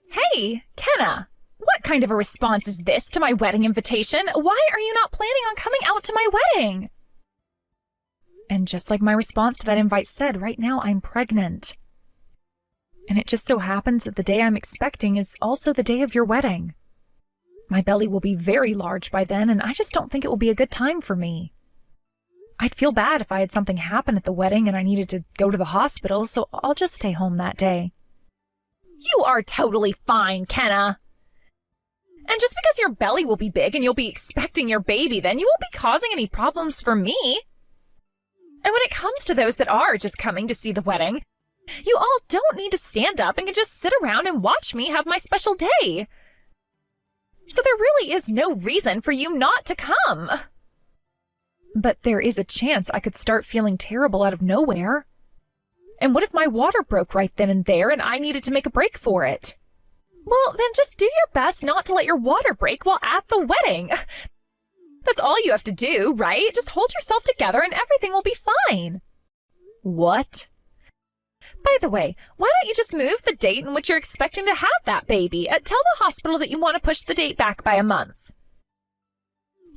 Hey, Kenna! What kind of a response is this to my wedding invitation? Why are you not planning on coming out to my wedding? And just like my response to that invite said, right now I'm pregnant. And it just so happens that the day I'm expecting is also the day of your wedding. My belly will be very large by then, and I just don't think it will be a good time for me. I'd feel bad if I had something happen at the wedding and I needed to go to the hospital, so I'll just stay home that day. You are totally fine, Kenna. And just because your belly will be big and you'll be expecting your baby, then you won't be causing any problems for me. And when it comes to those that are just coming to see the wedding, you all don't need to stand up and can just sit around and watch me have my special day. So there really is no reason for you not to come. But there is a chance I could start feeling terrible out of nowhere. And what if my water broke right then and there and I needed to make a break for it? Well, then just do your best not to let your water break while at the wedding. That's all you have to do, right? Just hold yourself together and everything will be fine. What? By the way, why don't you just move the date in which you're expecting to have that baby? Tell the hospital that you want to push the date back by a month.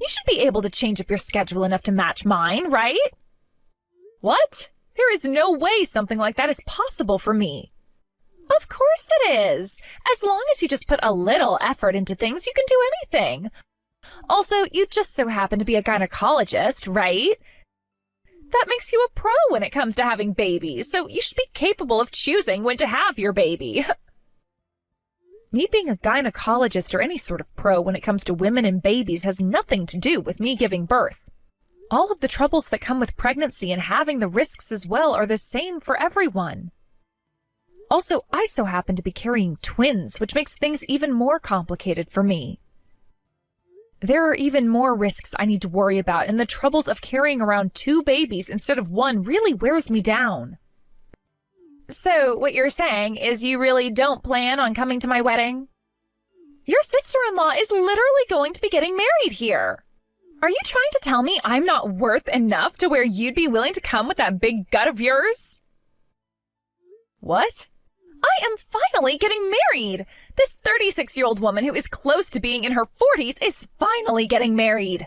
You should be able to change up your schedule enough to match mine, right? What? There is no way something like that is possible for me. Of course it is. As long as you just put a little effort into things, you can do anything. Also, you just so happen to be a gynecologist, right? That makes you a pro when it comes to having babies, so you should be capable of choosing when to have your baby. Me being a gynecologist or any sort of pro when it comes to women and babies has nothing to do with me giving birth. All of the troubles that come with pregnancy and having the risks as well are the same for everyone. Also, I so happen to be carrying twins, which makes things even more complicated for me. There are even more risks I need to worry about, and the troubles of carrying around 2 babies instead of 1 really wears me down. So, what you're saying is you really don't plan on coming to my wedding? Your sister-in-law is literally going to be getting married here. Are you trying to tell me I'm not worth enough to where you'd be willing to come with that big gut of yours? What? I am finally getting married! This 36-year-old woman who is close to being in her 40s is finally getting married.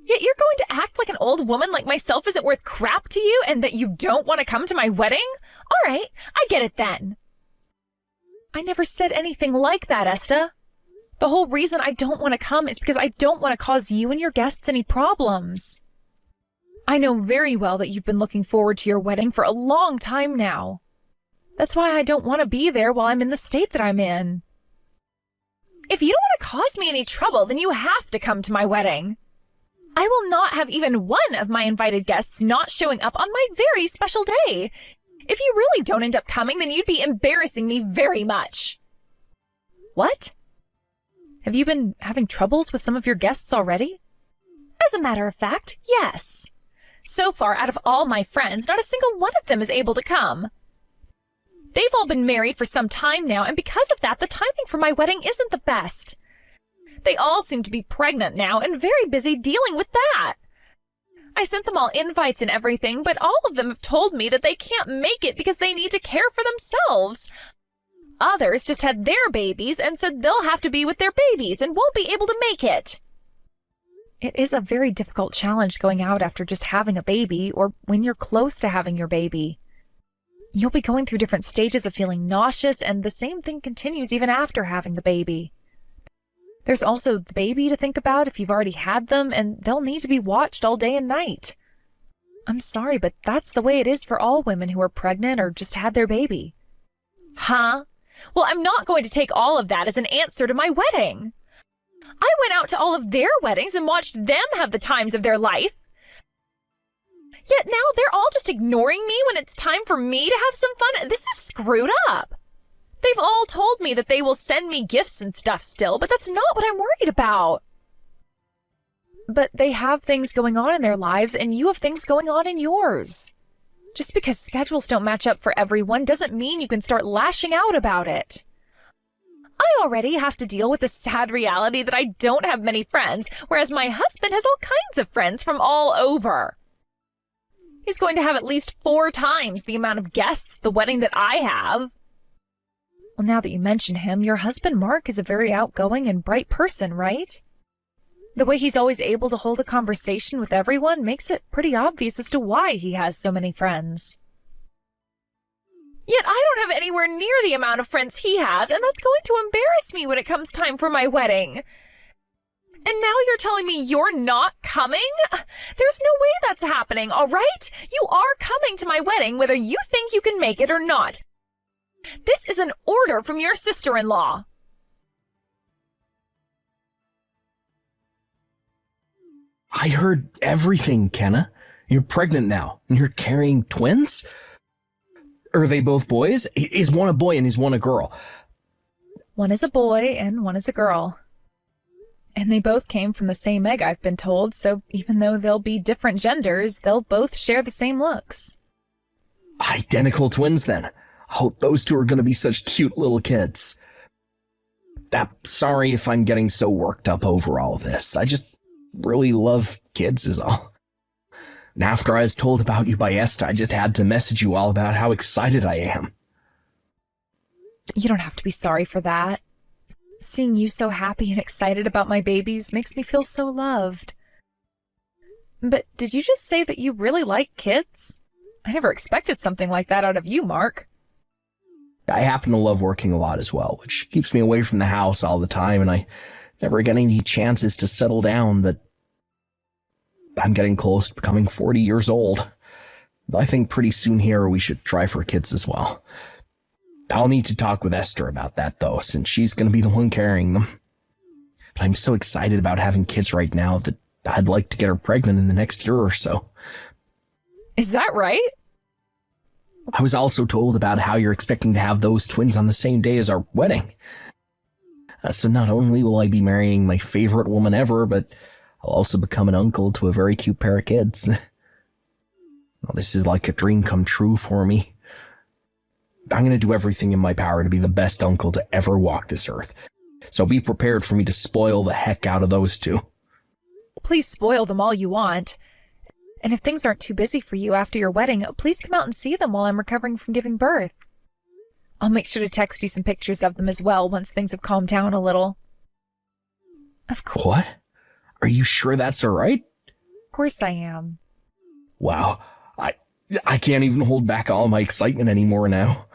Yet you're going to act like an old woman like myself isn't worth crap to you and that you don't want to come to my wedding? All right, I get it then. I never said anything like that, Esta. The whole reason I don't want to come is because I don't want to cause you and your guests any problems. I know very well that you've been looking forward to your wedding for a long time now. That's why I don't want to be there while I'm in the state that I'm in. If you don't want to cause me any trouble, then you have to come to my wedding. I will not have even one of my invited guests not showing up on my very special day. If you really don't end up coming, then you'd be embarrassing me very much. What? Have you been having troubles with some of your guests already? As a matter of fact, yes. So far, out of all my friends, not a single one of them is able to come. They've all been married for some time now, and because of that, the timing for my wedding isn't the best. They all seem to be pregnant now and very busy dealing with that. I sent them all invites and everything, but all of them have told me that they can't make it because they need to care for themselves. Others just had their babies and said they'll have to be with their babies and won't be able to make it. It is a very difficult challenge going out after just having a baby or when you're close to having your baby. You'll be going through different stages of feeling nauseous, and the same thing continues even after having the baby. There's also the baby to think about if you've already had them, and they'll need to be watched all day and night. I'm sorry, but that's the way it is for all women who are pregnant or just had their baby. Huh? Well, I'm not going to take all of that as an answer to my wedding. I went out to all of their weddings and watched them have the times of their life. Yet now they're all just ignoring me when it's time for me to have some fun. This is screwed up. They've all told me that they will send me gifts and stuff still, but that's not what I'm worried about. But they have things going on in their lives, and you have things going on in yours. Just because schedules don't match up for everyone doesn't mean you can start lashing out about it. I already have to deal with the sad reality that I don't have many friends, whereas my husband has all kinds of friends from all over. He's going to have at least 4 times the amount of guests at the wedding that I have. Well, now that you mention him, your husband Mark is a very outgoing and bright person, right? The way he's always able to hold a conversation with everyone makes it pretty obvious as to why he has so many friends. Yet I don't have anywhere near the amount of friends he has, and that's going to embarrass me when it comes time for my wedding. And now you're telling me you're not coming? There's no way that's happening, all right? You are coming to my wedding whether you think you can make it or not. This is an order from your sister-in-law. I heard everything, Kenna. You're pregnant now, and you're carrying twins? Are they both boys? Is one a boy and is one a girl? One is a boy and one is a girl. And they both came from the same egg, I've been told, so even though they'll be different genders, they'll both share the same looks. Identical twins, then. Oh, those two are going to be such cute little kids. Sorry if I'm getting so worked up over all of this. I just really love kids is all. And after I was told about you by Esther, I just had to message you all about how excited I am. You don't have to be sorry for that. Seeing you so happy and excited about my babies makes me feel so loved. But did you just say that you really like kids? I never expected something like that out of you, Mark. I happen to love working a lot as well, which keeps me away from the house all the time, and I never get any chances to settle down, but I'm getting close to becoming 40 years old. I think pretty soon here we should try for kids as well. I'll need to talk with Esther about that, though, since she's going to be the one carrying them. But I'm so excited about having kids right now that I'd like to get her pregnant in the next year or so. Is that right? I was also told about how you're expecting to have those twins on the same day as our wedding. So not only will I be marrying my favorite woman ever, but I'll also become an uncle to a very cute pair of kids. Well, this is like a dream come true for me. I'm going to do everything in my power to be the best uncle to ever walk this earth. So be prepared for me to spoil the heck out of those two. Please spoil them all you want. And if things aren't too busy for you after your wedding, please come out and see them while I'm recovering from giving birth. I'll make sure to text you some pictures of them as well once things have calmed down a little. Of course. What? Are you sure that's all right? Of course I am. Wow. I can't even hold back all my excitement anymore now.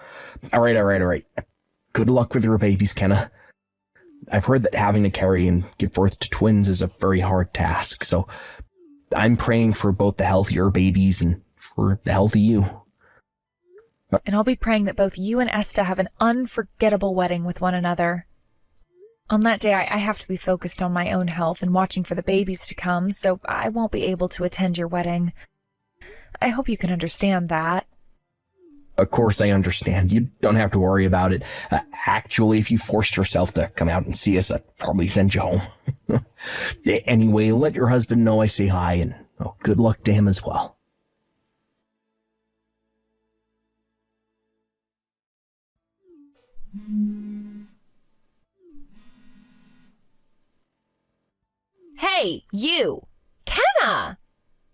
All right. Good luck with your babies, Kenna. I've heard that having to carry and give birth to twins is a very hard task, so I'm praying for both the health of your babies and for the health of you. And I'll be praying that both you and Esther have an unforgettable wedding with one another. On that day, I have to be focused on my own health and watching for the babies to come, so I won't be able to attend your wedding. I hope you can understand that. Of course I understand. You don't have to worry about it. Actually, if you forced yourself to come out and see us, I'd probably send you home. Anyway, let your husband know I say hi, and good luck to him as well. Hey, you! Kenna!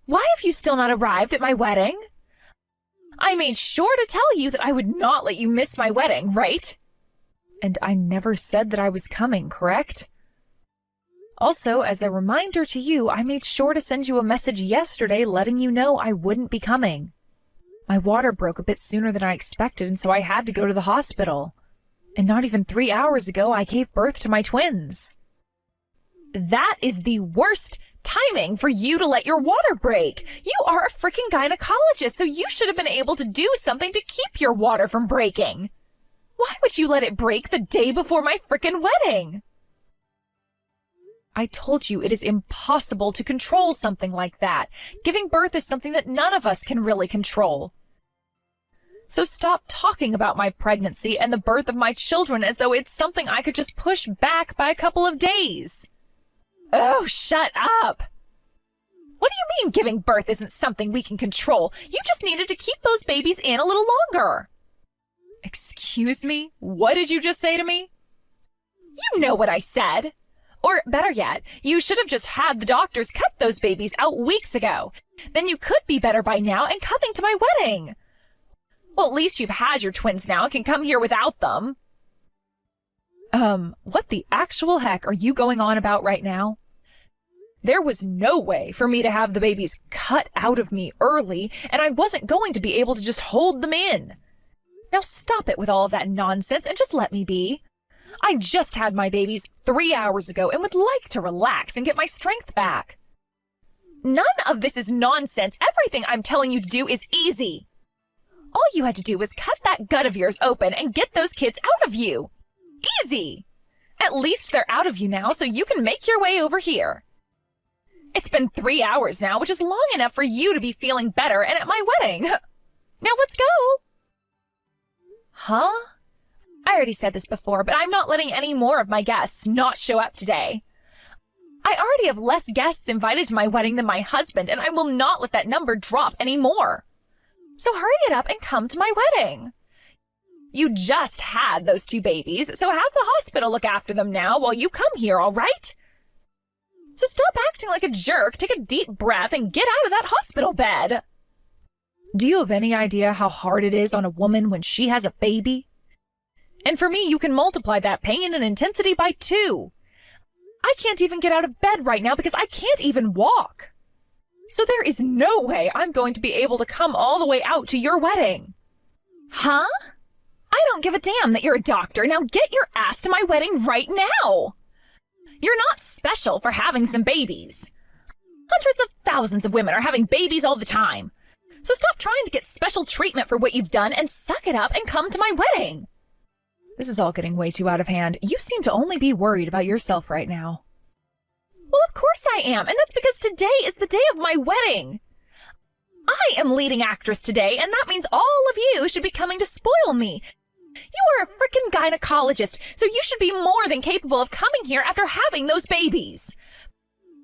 Why have you still not arrived at my wedding? I made sure to tell you that I would not let you miss my wedding, right? And I never said that I was coming, correct? Also, as a reminder to you, I made sure to send you a message yesterday letting you know I wouldn't be coming. My water broke a bit sooner than I expected, and so I had to go to the hospital. And not even 3 hours ago, I gave birth to my twins. That is the worst timing for you to let your water break. You are a freaking gynecologist, so you should have been able to do something to keep your water from breaking. Why would you let it break the day before my freaking wedding? I told you it is impossible to control something like that. Giving birth is something that none of us can really control. So stop talking about my pregnancy and the birth of my children as though it's something I could just push back by a couple of days. Oh, shut up! What do you mean giving birth isn't something we can control? You just needed to keep those babies in a little longer. Excuse me? What did you just say to me? You know what I said. Or better yet, you should have just had the doctors cut those babies out weeks ago. Then you could be better by now and coming to my wedding. Well, at least you've had your twins now and can come here without them. What the actual heck are you going on about right now? There was no way for me to have the babies cut out of me early, and I wasn't going to be able to just hold them in. Now stop it with all of that nonsense and just let me be. I just had my babies 3 hours ago and would like to relax and get my strength back. None of this is nonsense. Everything I'm telling you to do is easy. All you had to do was cut that gut of yours open and get those kids out of you. Easy. At least they're out of you now, so you can make your way over here. It's been 3 hours now, which is long enough for you to be feeling better and at my wedding. Now let's go. Huh? I already said this before, but I'm not letting any more of my guests not show up today. I already have less guests invited to my wedding than my husband, and I will not let that number drop anymore. So hurry it up and come to my wedding. You just had those 2 babies, so have the hospital look after them now while you come here, all right? So stop acting like a jerk, take a deep breath, and get out of that hospital bed. Do you have any idea how hard it is on a woman when she has a baby? And for me, you can multiply that pain and intensity by 2. I can't even get out of bed right now because I can't even walk. So there is no way I'm going to be able to come all the way out to your wedding. Huh? I don't give a damn that you're a doctor. Now get your ass to my wedding right now. You're not special for having some babies. Hundreds of thousands of women are having babies all the time. So stop trying to get special treatment for what you've done and suck it up and come to my wedding. This is all getting way too out of hand. You seem to only be worried about yourself right now. Well, of course I am, and that's because today is the day of my wedding. I am leading actress today, and that means all of you should be coming to spoil me. You are a frickin' gynecologist, so you should be more than capable of coming here after having those babies.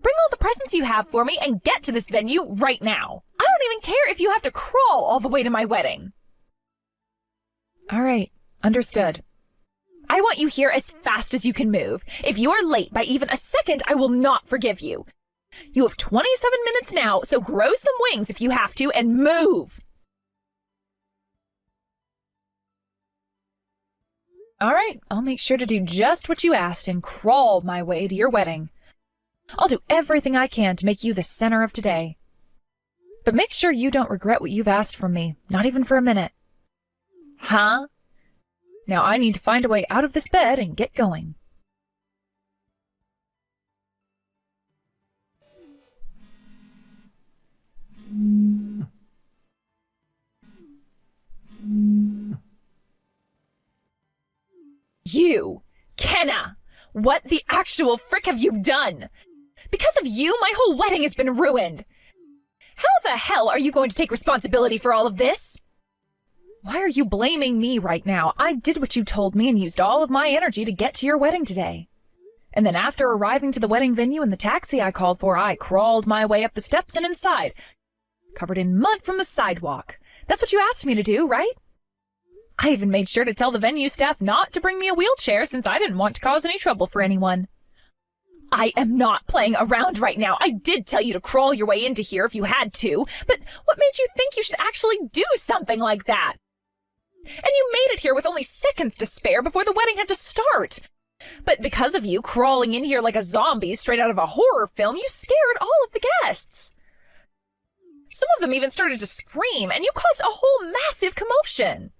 Bring all the presents you have for me and get to this venue right now. I don't even care if you have to crawl all the way to my wedding. All right, understood. I want you here as fast as you can move. If you are late by even a second, I will not forgive you. You have 27 minutes now, so grow some wings if you have to and move. All right, I'll make sure to do just what you asked and crawl my way to your wedding. I'll do everything I can to make you the center of today. But make sure you don't regret what you've asked from me, not even for a minute. Huh? Now I need to find a way out of this bed and get going. You, Kenna! What the actual frick have you done? Because of you, my whole wedding has been ruined. How the hell are you going to take responsibility for all of this? Why are you blaming me right now? I did what you told me and used all of my energy to get to your wedding today. And then after arriving to the wedding venue in the taxi I called for, I crawled my way up the steps and inside, covered in mud from the sidewalk. That's what you asked me to do, right? I even made sure to tell the venue staff not to bring me a wheelchair since I didn't want to cause any trouble for anyone. I am not playing around right now. I did tell you to crawl your way into here if you had to, but what made you think you should actually do something like that? And you made it here with only seconds to spare before the wedding had to start. But because of you crawling in here like a zombie straight out of a horror film, you scared all of the guests. Some of them even started to scream, and you caused a whole massive commotion.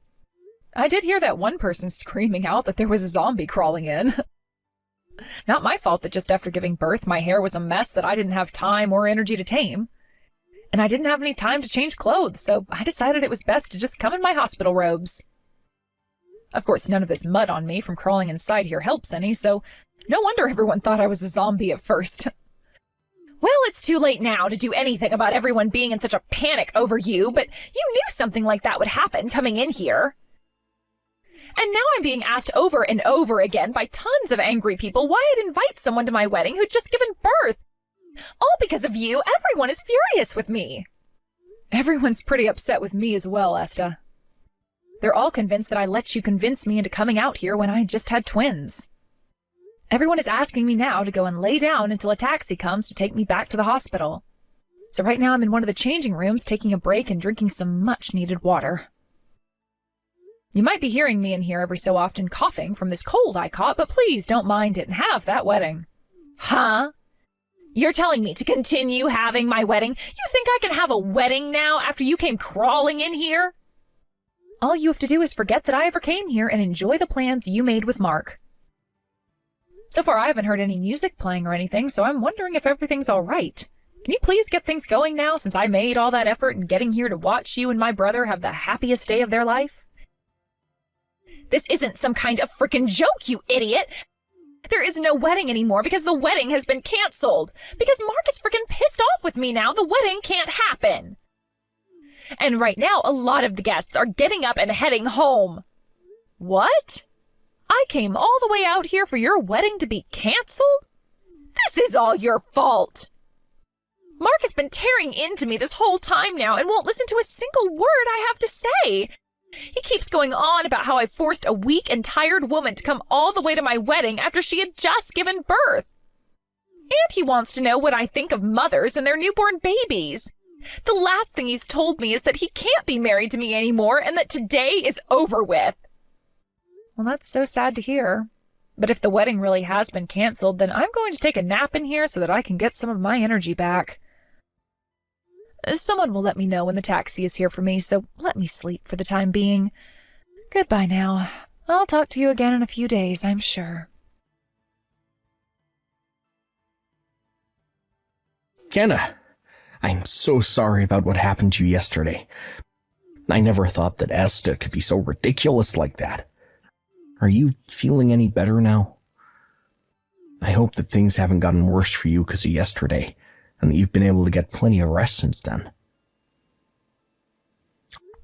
I did hear that one person screaming out that there was a zombie crawling in. Not my fault that just after giving birth, my hair was a mess that I didn't have time or energy to tame. And I didn't have any time to change clothes, so I decided it was best to just come in my hospital robes. Of course, none of this mud on me from crawling inside here helps any, so no wonder everyone thought I was a zombie at first. Well, it's too late now to do anything about everyone being in such a panic over you, but you knew something like that would happen coming in here. And now I'm being asked over and over again by tons of angry people why I'd invite someone to my wedding who'd just given birth. All because of you, everyone is furious with me. Everyone's pretty upset with me as well, Esta. They're all convinced that I let you convince me into coming out here when I just had twins. Everyone is asking me now to go and lay down until a taxi comes to take me back to the hospital. So right now I'm in one of the changing rooms taking a break and drinking some much-needed water. You might be hearing me in here every so often coughing from this cold I caught, but please don't mind it and have that wedding. Huh? You're telling me to continue having my wedding? You think I can have a wedding now after you came crawling in here? All you have to do is forget that I ever came here and enjoy the plans you made with Mark. So far, I haven't heard any music playing or anything, so I'm wondering if everything's all right. Can you please get things going now, since I made all that effort in getting here to watch you and my brother have the happiest day of their life? This isn't some kind of frickin' joke, you idiot! There is no wedding anymore because the wedding has been canceled. Because Mark is frickin' pissed off with me now, the wedding can't happen. And right now, a lot of the guests are getting up and heading home. What? I came all the way out here for your wedding to be canceled? This is all your fault. Mark has been tearing into me this whole time now and won't listen to a single word I have to say. He keeps going on about how I forced a weak and tired woman to come all the way to my wedding after she had just given birth. And he wants to know what I think of mothers and their newborn babies. The last thing he's told me is that he can't be married to me anymore and that today is over with. Well, that's so sad to hear. But if the wedding really has been canceled, then I'm going to take a nap in here so that I can get some of my energy back. Someone will let me know when the taxi is here for me, so let me sleep for the time being. Goodbye now. I'll talk to you again in a few days, I'm sure. Kenna, I'm so sorry about what happened to you yesterday. I never thought that Esta could be so ridiculous like that. Are you feeling any better now? I hope that things haven't gotten worse for you because of yesterday, and that you've been able to get plenty of rest since then.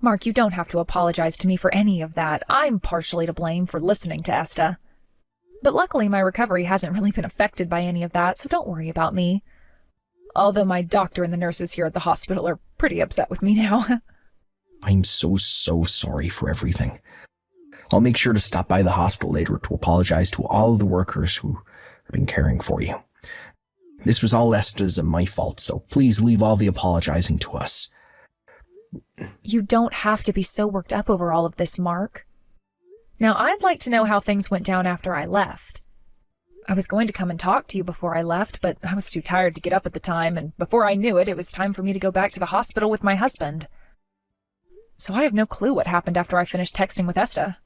Mark, you don't have to apologize to me for any of that. I'm partially to blame for listening to Esta. But luckily my recovery hasn't really been affected by any of that, so don't worry about me. Although my doctor and the nurses here at the hospital are pretty upset with me now. I'm so sorry for everything. I'll make sure to stop by the hospital later to apologize to all of the workers who have been caring for you. This was all Esta's and my fault, so please leave all the apologizing to us. You don't have to be so worked up over all of this, Mark. Now, I'd like to know how things went down after I left. I was going to come and talk to you before I left, but I was too tired to get up at the time, and before I knew it, it was time for me to go back to the hospital with my husband. So I have no clue what happened after I finished texting with Esta.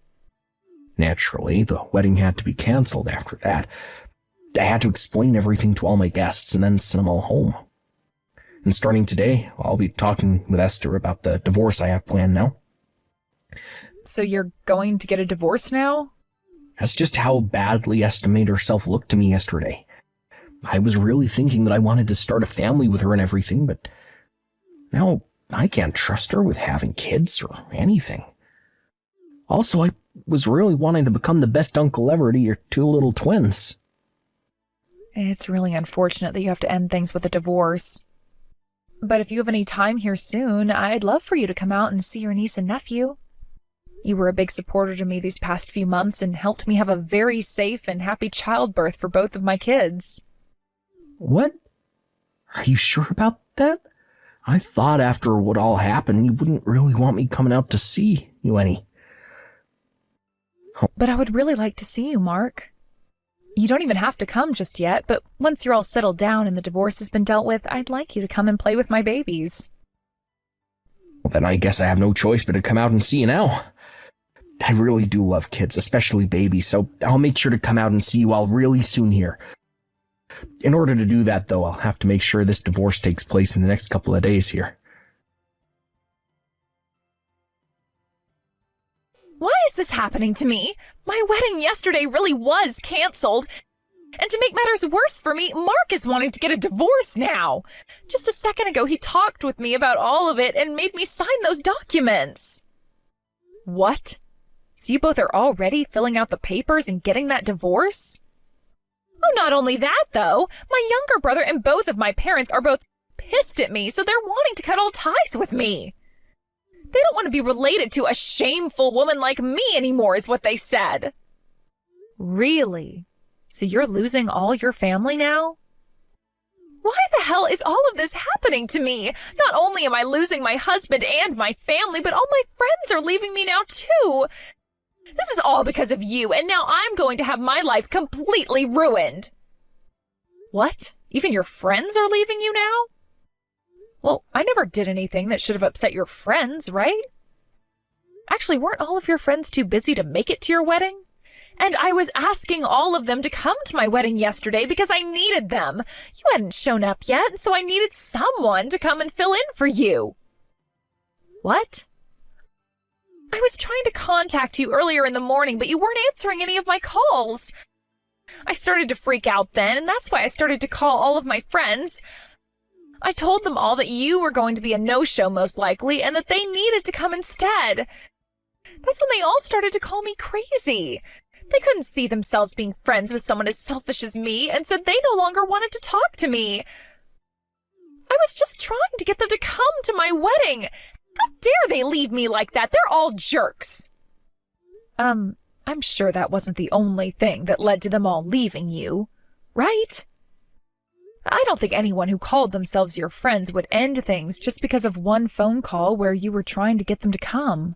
Naturally, the wedding had to be canceled after that. I had to explain everything to all my guests and then send them all home. And starting today, I'll be talking with Esther about the divorce I have planned now. So you're going to get a divorce now? That's just how badly Esther made herself look to me yesterday. I was really thinking that I wanted to start a family with her and everything, but now I can't trust her with having kids or anything. Also, I was really wanting to become the best uncle ever to your two little twins. It's really unfortunate that you have to end things with a divorce. But if you have any time here soon, I'd love for you to come out and see your niece and nephew. You were a big supporter to me these past few months and helped me have a very safe and happy childbirth for both of my kids. What? Are you sure about that? I thought after what all happened, you wouldn't really want me coming out to see you any. But I would really like to see you, Mark. You don't even have to come just yet, but once you're all settled down and the divorce has been dealt with, I'd like you to come and play with my babies. Well, then I guess I have no choice but to come out and see you now. I really do love kids, especially babies, so I'll make sure to come out and see you all really soon here. In order to do that, though, I'll have to make sure this divorce takes place in the next couple of days here. Why is this happening to me? My wedding yesterday really was canceled. And to make matters worse for me, Mark is wanting to get a divorce now. Just a second ago, he talked with me about all of it and made me sign those documents. What? So you both are already filling out the papers and getting that divorce? Oh, not only that, though. My younger brother and both of my parents are both pissed at me, so they're wanting to cut all ties with me. They don't want to be related to a shameful woman like me anymore, is what they said. Really? So you're losing all your family now? Why the hell is all of this happening to me? Not only am I losing my husband and my family, but all my friends are leaving me now too. This is all because of you, and now I'm going to have my life completely ruined. What? Even your friends are leaving you now? Well, I never did anything that should have upset your friends, right? Actually, weren't all of your friends too busy to make it to your wedding? And I was asking all of them to come to my wedding yesterday because I needed them. You hadn't shown up yet, so I needed someone to come and fill in for you. What? I was trying to contact you earlier in the morning, but you weren't answering any of my calls. I started to freak out then, and that's why I started to call all of my friends. I told them all that you were going to be a no-show most likely, and that they needed to come instead. That's when they all started to call me crazy. They couldn't see themselves being friends with someone as selfish as me, and said they no longer wanted to talk to me. I was just trying to get them to come to my wedding. How dare they leave me like that? They're all jerks. I'm sure that wasn't the only thing that led to them all leaving you, right? I don't think anyone who called themselves your friends would end things just because of one phone call where you were trying to get them to come.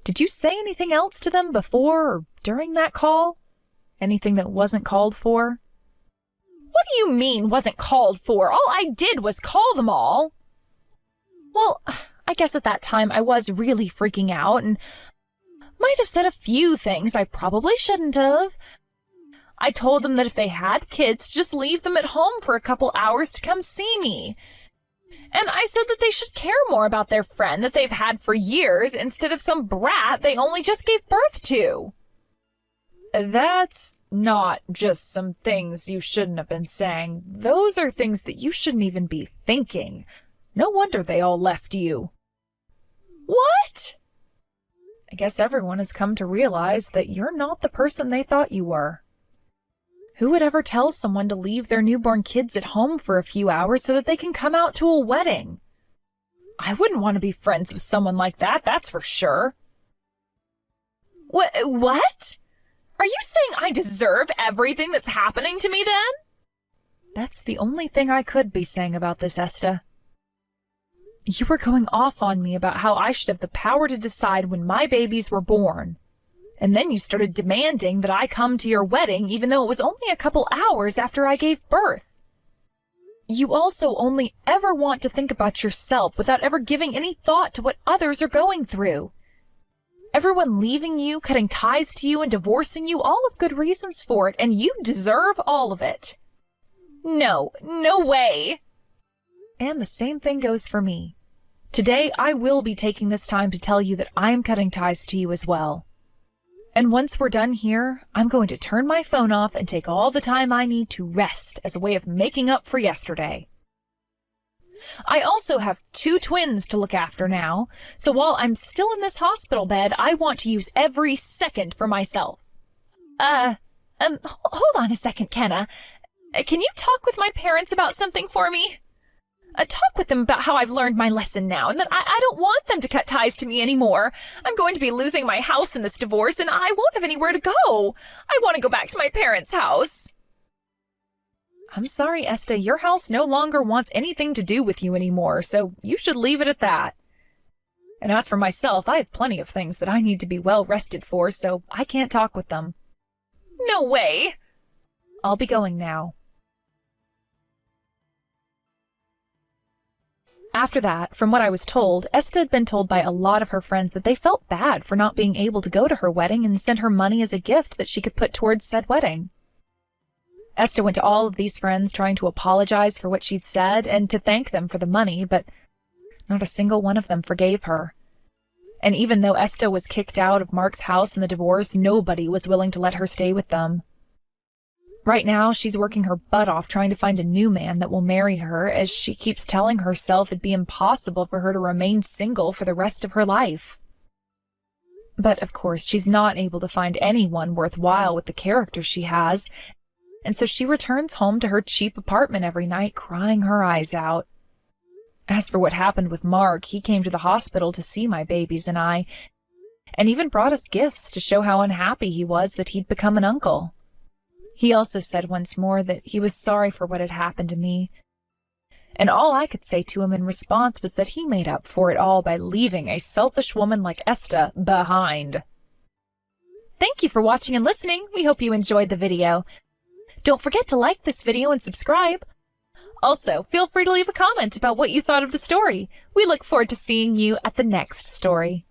Did you say anything else to them before or during that call? Anything that wasn't called for? What do you mean wasn't called for? All I did was call them all. Well, I guess at that time I was really freaking out and might have said a few things I probably shouldn't have. I told them that if they had kids, just leave them at home for a couple hours to come see me. And I said that they should care more about their friend that they've had for years instead of some brat they only just gave birth to. That's not just some things you shouldn't have been saying. Those are things that you shouldn't even be thinking. No wonder they all left you. What? I guess everyone has come to realize that you're not the person they thought you were. Who would ever tell someone to leave their newborn kids at home for a few hours so that they can come out to a wedding? I wouldn't want to be friends with someone like that, that's for sure. What? Are you saying I deserve everything that's happening to me then? That's the only thing I could be saying about this, Esta. You were going off on me about how I should have the power to decide when my babies were born. And then you started demanding that I come to your wedding even though it was only a couple hours after I gave birth. You also only ever want to think about yourself without ever giving any thought to what others are going through. Everyone leaving you, cutting ties to you, and divorcing you, all have good reasons for it, and you deserve all of it. No way. And the same thing goes for me. Today, I will be taking this time to tell you that I am cutting ties to you as well. And once we're done here, I'm going to turn my phone off and take all the time I need to rest as a way of making up for yesterday. I also have 2 twins to look after now, so while I'm still in this hospital bed, I want to use every second for myself. Hold on a second, Kenna. Can you talk with my parents about something for me? Talk with them about how I've learned my lesson now, and that I don't want them to cut ties to me anymore. I'm going to be losing my house in this divorce, and I won't have anywhere to go. I want to go back to my parents' house. I'm sorry, Esta, your house no longer wants anything to do with you anymore, so you should leave it at that. And as for myself, I have plenty of things that I need to be well rested for, so I can't talk with them. No way! I'll be going now. After that, from what I was told, Esta had been told by a lot of her friends that they felt bad for not being able to go to her wedding and send her money as a gift that she could put towards said wedding. Esta went to all of these friends trying to apologize for what she'd said and to thank them for the money, but not a single one of them forgave her. And even though Esta was kicked out of Mark's house in the divorce, nobody was willing to let her stay with them. Right now, she's working her butt off trying to find a new man that will marry her, as she keeps telling herself it'd be impossible for her to remain single for the rest of her life. But of course, she's not able to find anyone worthwhile with the character she has, and so she returns home to her cheap apartment every night, crying her eyes out. As for what happened with Mark, he came to the hospital to see my babies and I, and even brought us gifts to show how unhappy he was that he'd become an uncle. He also said once more that he was sorry for what had happened to me, and all I could say to him in response was that he made up for it all by leaving a selfish woman like Esta behind. Thank you for watching and listening. We hope you enjoyed the video. Don't forget to like this video and subscribe. Also, feel free to leave a comment about what you thought of the story. We look forward to seeing you at the next story.